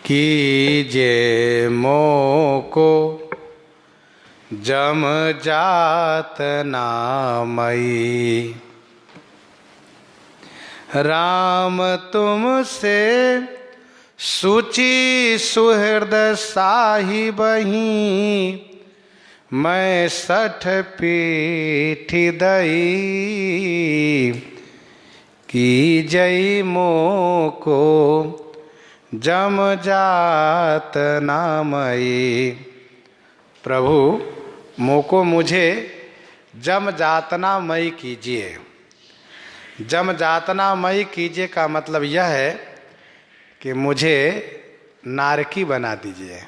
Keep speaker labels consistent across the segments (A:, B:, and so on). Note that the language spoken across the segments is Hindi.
A: कीजे मोको जम जात नामई। राम तुमसे सुचि सुहृदय साहिबहि, मैं 60 पीठी दई। कीजई मोको जम जात नामई। प्रभु मोको मुझे जम जातना मई कीजिए। जम जातना मई कीजिए का मतलब यह है कि मुझे नारकी बना दीजिए,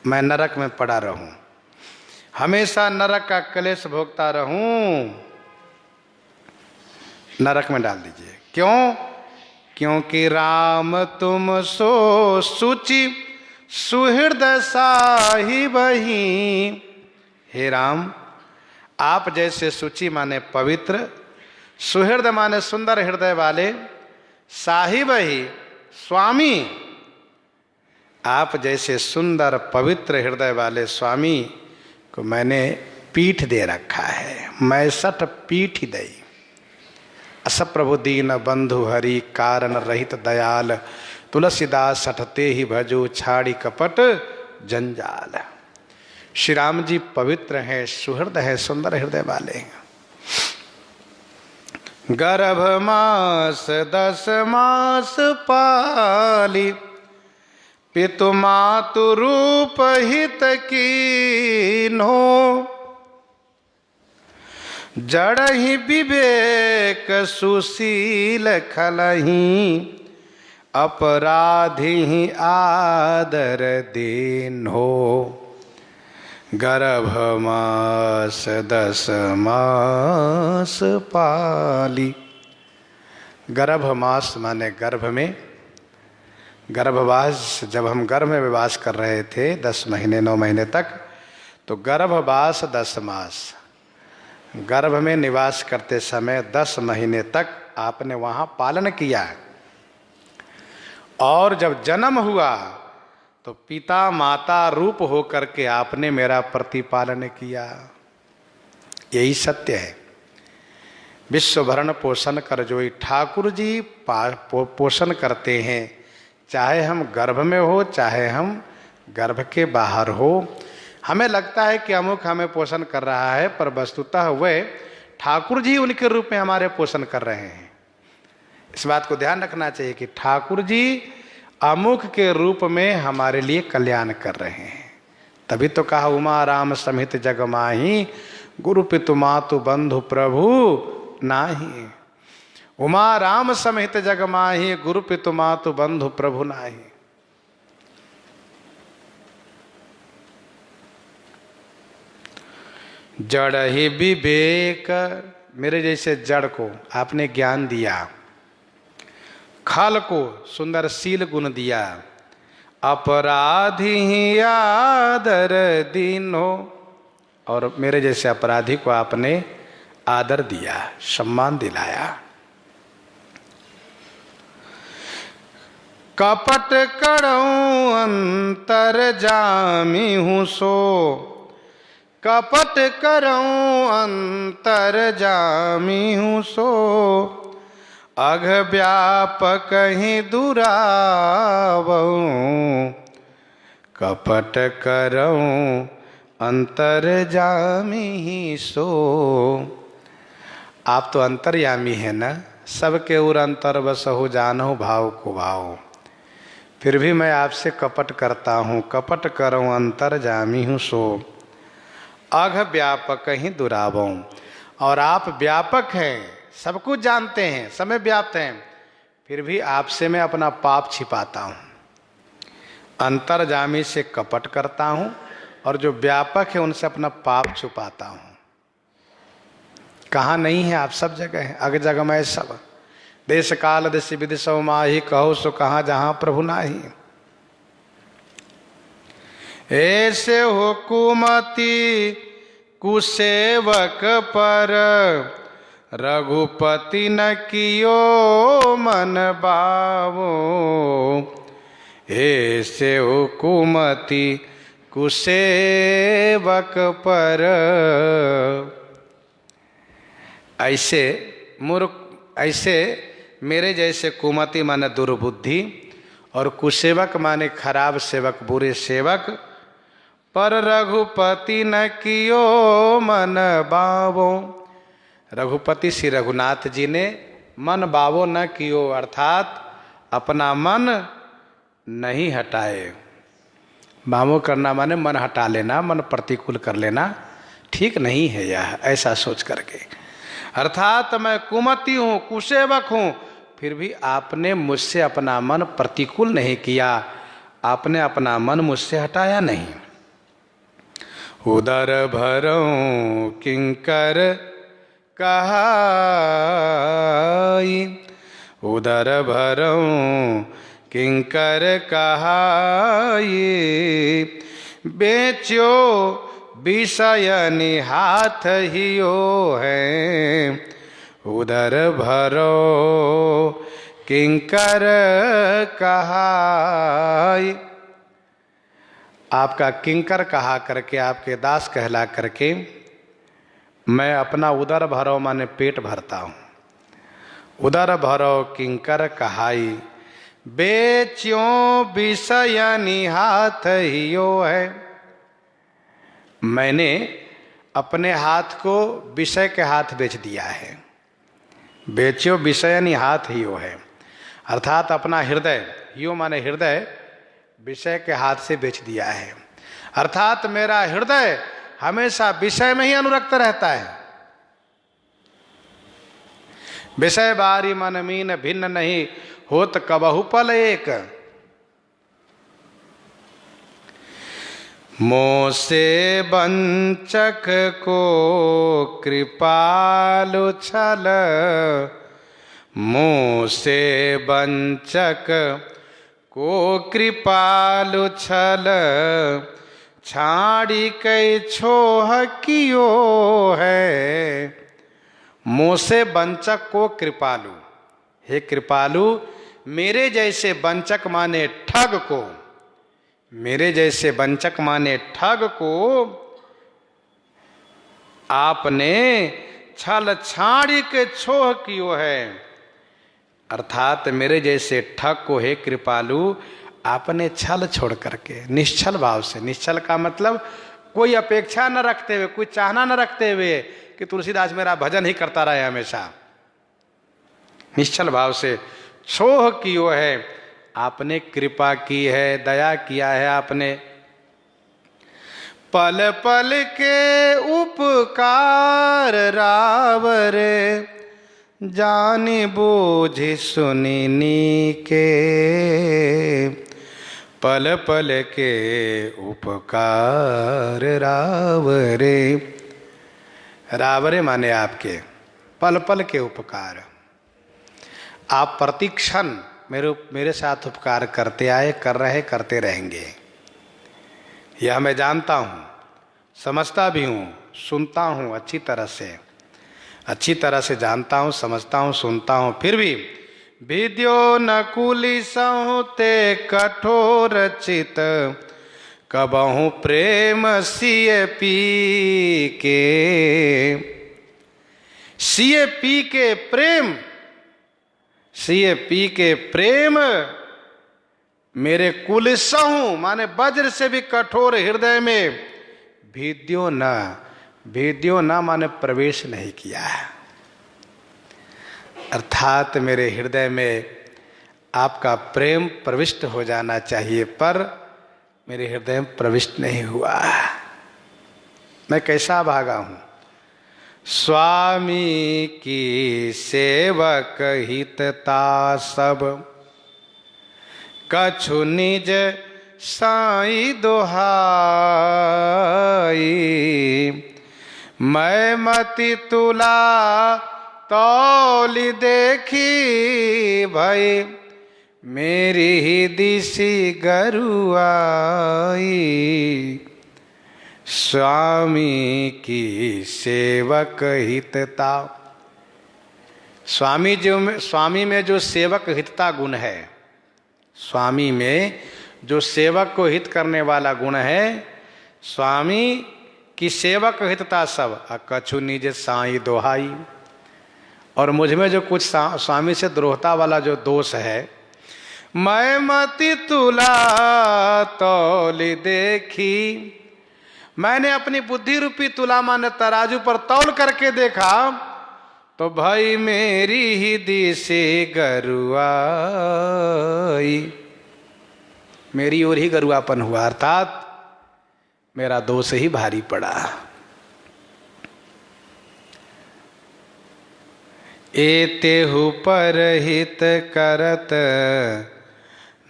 A: मैं नरक में पड़ा रहूं, हमेशा नरक का क्लेश भोगता रहूं, नरक में डाल दीजिए। क्यों? क्योंकि राम तुम सो सुचि सुहृदय साहिबहि। हे राम, आप जैसे सुचि माने पवित्र, सुहृदय माने सुंदर हृदय वाले, साहिबहि स्वामी, आप जैसे सुंदर पवित्र हृदय वाले स्वामी को मैंने पीठ दे रखा है। मैं 60 पीठ दई। अस प्रभु दीन बंधु हरि, कारण रहित दयाल, तुलसीदास 60 ही भजो, छाड़ी कपट जंजाल। श्री राम जी पवित्र हैं, सुहृद है, सुंदर हृदय वाले हैं। गर्भ मास 10 मास पाली, पितु मातु रूप हित कीन्हो। जड़हि विवेक सुशील खलहि, अपराधी आदर दीन्हो। गर्भ मास 10 मास पाली। गर्भ मास माने गर्भ में, गर्भवास, जब हम गर्भ में वास कर रहे थे 10 महीने 9 महीने तक, तो गर्भवास 10 मास, गर्भ में निवास करते समय 10 महीने तक आपने वहाँ पालन किया। और जब जन्म हुआ तो पिता माता रूप होकर के आपने मेरा प्रतिपालन किया। यही सत्य है। विश्व भरण पोषण कर जोई, ठाकुर जी पोषण करते हैं, चाहे हम गर्भ में हो चाहे हम गर्भ के बाहर हो। हमें लगता है कि अमुक हमें पोषण कर रहा है, पर वस्तुतः वह ठाकुर जी उनके रूप में हमारे पोषण कर रहे हैं। इस बात को ध्यान रखना चाहिए कि ठाकुर जी अमुक के रूप में हमारे लिए कल्याण कर रहे हैं। तभी तो कहा उमा राम समित जग माही, गुरु पितु मातु बंधु प्रभु नाही। उमा राम समित जग माही, गुरु पितु मातु बंधु प्रभु नाही। जड़ ही विवेक, मेरे जैसे जड़ को आपने ज्ञान दिया, खल को सुंदर शील गुण दिया, अपराधी आदर दीनो, और मेरे जैसे अपराधी को आपने आदर दिया, सम्मान दिलाया। कपट करऊं अंतर जामी हूँ सो, कपट करऊं अंतर जामी हूँ सो, अघ व्यापक ही दुरावऊं, कपट करऊं अंतर जामी ही सो। आप तो अंतर्यामी है ना, सबके उर अंतर बसहु जानो भाव को भाव। फिर भी मैं आपसे कपट करता हूँ, कपट करऊं अंतर जामी हूँ सो, अघ व्यापक ही दुरावऊं। और आप व्यापक हैं, सब कुछ जानते हैं, समय व्याप्त हैं, फिर भी आपसे मैं अपना पाप छिपाता हूँ। अंतर्जामी से कपट करता हूँ और जो व्यापक है उनसे अपना पाप छुपाता हूँ। कहाँ नहीं है आप, सब जगह है, अग जग में सब। देश काल दिश विदिशो माही, कहो सो कहाँ जहाँ प्रभु नाही। ऐसे हुकुमती कुसेवक पर, रघुपति न कियो मन बावो। ऐसे हुकुमती कुसेवक पर। ऐसे मेरे जैसे कुमति माने दुर्बुद्धि और कुसेवक माने खराब सेवक, बुरे सेवक पर रघुपति न कियो मन बावो। रघुपति श्री रघुनाथ जी ने मन बावो न कियो, अर्थात अपना मन नहीं हटाए। बावो करना माने मन हटा लेना, मन प्रतिकूल कर लेना ठीक नहीं है यह, ऐसा सोच करके। अर्थात मैं कुमति हूँ, कुसेवक हूँ, फिर भी आपने मुझसे अपना मन प्रतिकूल नहीं किया, आपने अपना मन मुझसे हटाया नहीं। उदर भरऊं किंकर कहाई, उदर भरऊं किंकर कहाई, बेचो विषय निहाथ हियो है, उदर भरो किंकर कहाई। आपका किंकर कहा करके, आपके दास कहला करके मैं अपना उदर भरो माने पेट भरता हूँ। उदर भरो किंकर कहाई, बेच्यों विषय निहाथ हियो है। मैंने अपने हाथ को विषय के हाथ बेच दिया है। बेच्यो विषय निहाथ हियो है, अर्थात अपना हृदय, हियो माने हृदय, विषय के हाथ से बेच दिया है। अर्थात मेरा हृदय हमेशा विषय में ही अनुरक्त रहता है। विषय बारी मन मीन भिन्न नहीं होत कबहु पल एक। मोह से वंचक को कृपालु छल, मोह से वंचक को कृपालु छल, छाड़ी कई छोह कियो है। मोह से वंचक को कृपालु, हे कृपालु, मेरे जैसे वंचक माने ठग को, मेरे जैसे वंचक माने ठग को आपने छल छाड़ी के छोह कियो है। अर्थात मेरे जैसे ठग को हे कृपालु आपने छल छोड़ करके निश्चल भाव से, निश्चल का मतलब कोई अपेक्षा न रखते हुए, कोई चाहना न रखते हुए कि तुलसीदास मेरा भजन ही करता रहे हमेशा, निश्चल भाव से छोह कियो है। आपने कृपा की है, दया किया है आपने। पल पल के उपकार रावरे, जानी बूझी सुनी के, पल पल के उपकार रावरे। रावरे माने आपके पल पल के उपकार। आप प्रतिक्षण मेरे साथ उपकार करते आए, कर रहे, करते रहेंगे, यह मैं जानता हूँ, समझता भी हूँ, सुनता हूँ, अच्छी तरह से जानता हूँ, समझता हूँ, सुनता हूँ। फिर भी विद्यो नकुली सहुते कठोर चित, कबहु प्रेम सिए पी के। सिए पी के प्रेम, सिए पी के प्रेम मेरे कुल सहु माने वज्र से भी कठोर हृदय में भिद्यो न माने प्रवेश नहीं किया है। अर्थात मेरे हृदय में आपका प्रेम प्रविष्ट हो जाना चाहिए, पर मेरे हृदय में प्रविष्ट नहीं हुआ। मैं कैसा भागा हूं। स्वामी की सेवक हितता सब, कछु निज साई दोहाई। मैं मति तुला तौली देखी, भई मेरी ही दिशी गरुआई। स्वामी की सेवक हितता, स्वामी में जो सेवक हितता गुण है, स्वामी में जो सेवक को हित करने वाला गुण है, स्वामी की सेवक हितता सब कछु निज साई दोहाई। और मुझ में जो कुछ स्वामी से द्रोहता वाला जो दोष है, मैं मति तुला तौली देखी, मैंने अपनी बुद्धि रूपी तुला माने तराजू पर तौल करके देखा, तो भाई मेरी ही दिशे गरुआई, मेरी ओर ही गरुआपन हुआ, अर्थात मेरा दोष ही भारी पड़ा। एतेहु परहित करत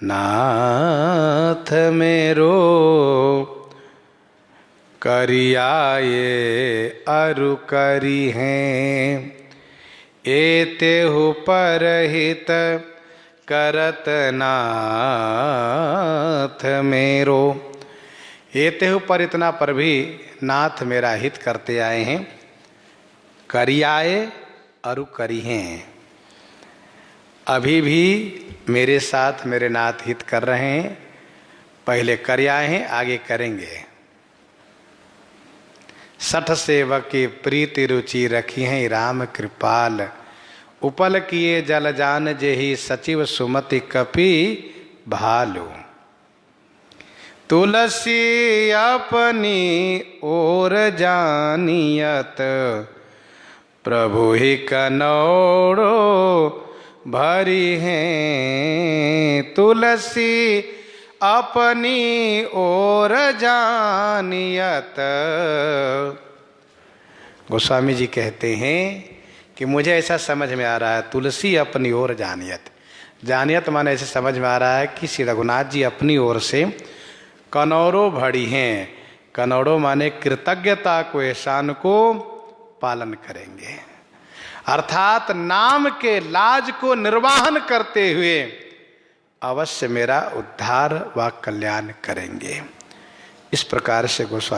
A: नाथ मेरो, करियाए अरु करी हैं। एतेहु परहित करत नाथ मेरो, एतेहु पर इतना पर भी नाथ मेरा हित करते आए हैं। करियाए अरु करी हैं, अभी भी मेरे साथ मेरे नाथ हित कर रहे हैं। पहले कर आए हैं, आगे करेंगे। सठ सेवक की प्रीति रुचि रखी हैं राम कृपाल, उपल किए जल जान जेहि सचिव सुमति कपि भालू। तुलसी अपनी ओर जानियत, प्रभु ही कनौड़ो भरी हैं। तुलसी अपनी ओर जानियत, गोस्वामी जी कहते हैं कि मुझे ऐसा समझ में आ रहा है, तुलसी अपनी ओर जानियत, जानियत माने ऐसे समझ में आ रहा है कि श्री रघुनाथ जी अपनी ओर से कनौड़ो भरी हैं। कनौड़ो माने कृतज्ञता को, एहसान को पालन करेंगे, अर्थात नाम के लाज को निर्वाहन करते हुए अवश्य मेरा उद्धार व कल्याण करेंगे। इस प्रकार से गोस्वामी